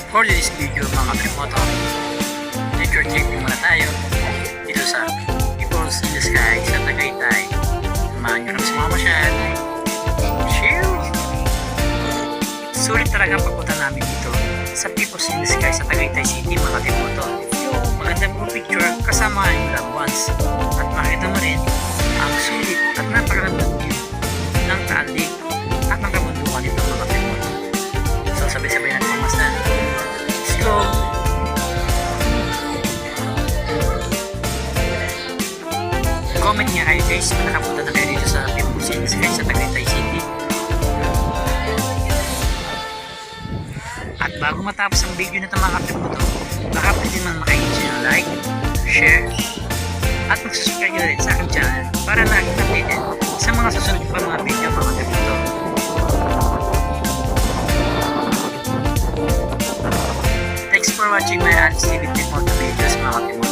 For this video mga Trimoto, nature trip muna tayo dito sa Peoples in the Sky sa Tagaytay. Samahan nyo kami sa mga masyad. Chill! Sulit talaga ang pagpunta namin dito sa Peoples in the Sky sa Tagaytay City mga Trimoto. Maganda po picture kasama yung loved ones at makita mo rin ang sulit at napakagandang view ng Taal Lake at ng kabundukan nito mga Trimoto. So sabay-sabay natin mamasdan. Let's go! Comment nga kayo guys kung nakapunta na kayo dito sa Peoples in the Sky sa Tagaytay City. At bago matapos ang video na ito mga Trimoto, baka pwede man makahingi ng like, share, at mag-subscribe nyo rin sa aking channel para laging updated sa mga susunod pa mga video mga Trimoto. Thanks for watching my Alice TV Trimoto videos mga Trimoto.